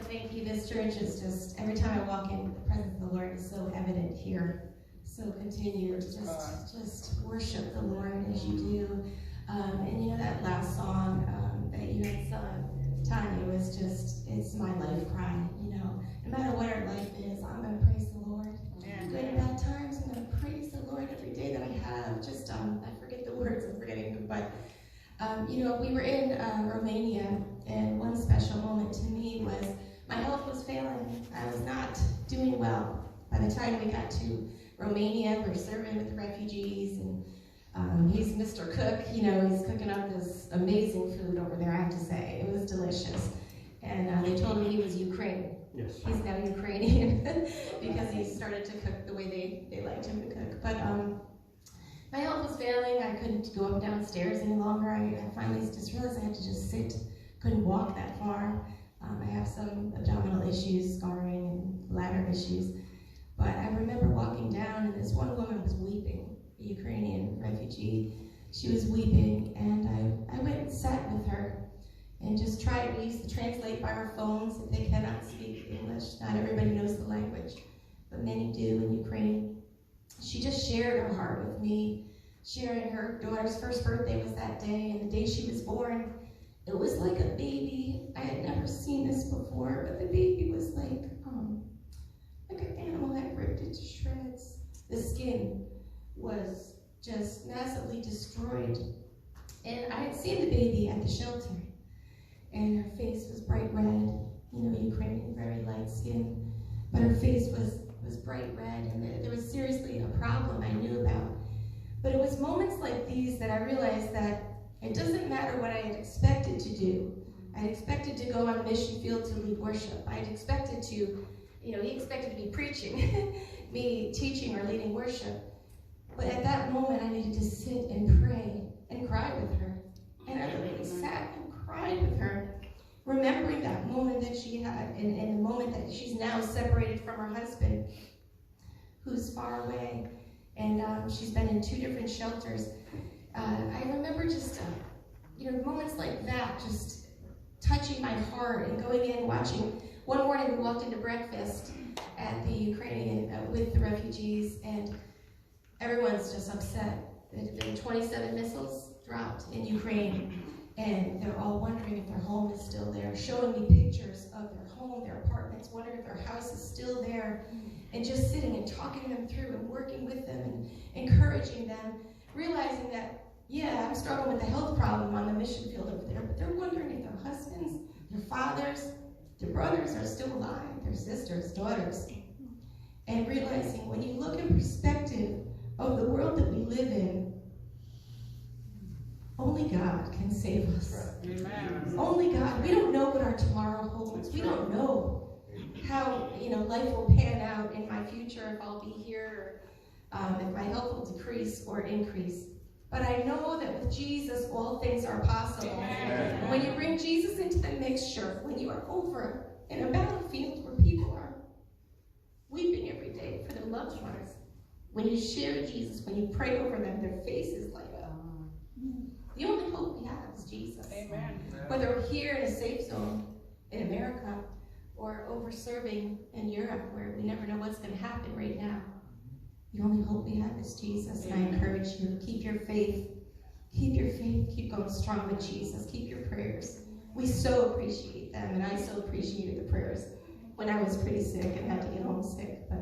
thank you. This church is just, every time I walk in, the presence of the Lord is so evident here. So continue to just worship the Lord as you do. And you know that last song that you had sung, Tanya, was just, it's my life cry. You know, no matter what our life is, I'm going to praise the Lord. Good and bad times, I'm going to praise the Lord every day that I have. Just, I forget the words, I'm forgetting them, but you know, we were in Romania, and one special moment to me was my health was failing. I was not doing well. By the time we got to Romania, we're serving with the refugees, and he's Mr. Cook. You know, he's cooking up this amazing food over there, I have to say. It was delicious. And they told him he was Ukrainian. Yes. He's now Ukrainian because he started to cook the way they liked him to cook. But my health was failing. I couldn't go up and down stairs any longer. I finally just realized I had to just sit. Couldn't walk that far. I have some abdominal issues, scarring, and bladder issues. But I remember walking down, and this one woman was weeping, a Ukrainian refugee. She was weeping, and I went and sat with her and just tried. We used to translate by our phones if they cannot speak English. Not everybody knows the language, but many do in Ukraine. She just shared her heart with me, sharing her daughter's first birthday was that day, and the day she was born, it was like a baby. I had never seen this before, but the baby was like an animal had ripped it to shreds. The skin was just massively destroyed. And I had seen the baby at the shelter, and her face was bright red. You know, Ukrainian, very light skin, but her face was bright red, and there was seriously a problem I knew about. But it was moments like these that I realized that it doesn't matter what I had expected to do. I had expected to go on the mission field to lead worship. I had expected to, you know, he expected to be preaching, me teaching or leading worship. But at that moment, I needed to sit and pray and cry with her. And I literally sat and cried with her, remembering that moment that she had, and the moment that she's now separated from her husband, who's far away, and she's been in 2 different shelters. I remember just, you know, moments like that, just touching my heart and going in, watching. One morning we walked into breakfast at the Ukrainian, with the refugees, and everyone's just upset. There have been 27 missiles dropped in Ukraine, and they're all wondering if their home is still there, showing me pictures of their home, their apartments, wondering if their house is still there, and just sitting and talking them through and working with them and encouraging them, realizing that, yeah, I'm struggling with a health problem on the mission field over there, but they're wondering if their husbands, their fathers, their brothers are still alive, their sisters, daughters. And realizing when you look in perspective of the world that we live in, only God can save us. Amen. Only God. We don't know what our tomorrow holds. We don't know how, you know, life will pan out in my future, if I'll be here, or if my health will decrease or increase. But I know that with Jesus, all things are possible. Amen. When you bring Jesus into the mixture, when you are over in a battlefield where people are weeping every day for their loved ones, when you share Jesus, when you pray over them, their faces light up. The only hope we have is Jesus. Amen. Whether we're here in a safe zone in America or over serving in Europe, where we never know what's going to happen right now, the only hope we have is Jesus. And I encourage you, keep your faith. Keep your faith. Keep going strong with Jesus. Keep your prayers. We so appreciate them, and I so appreciated the prayers when I was pretty sick and had to get home sick. But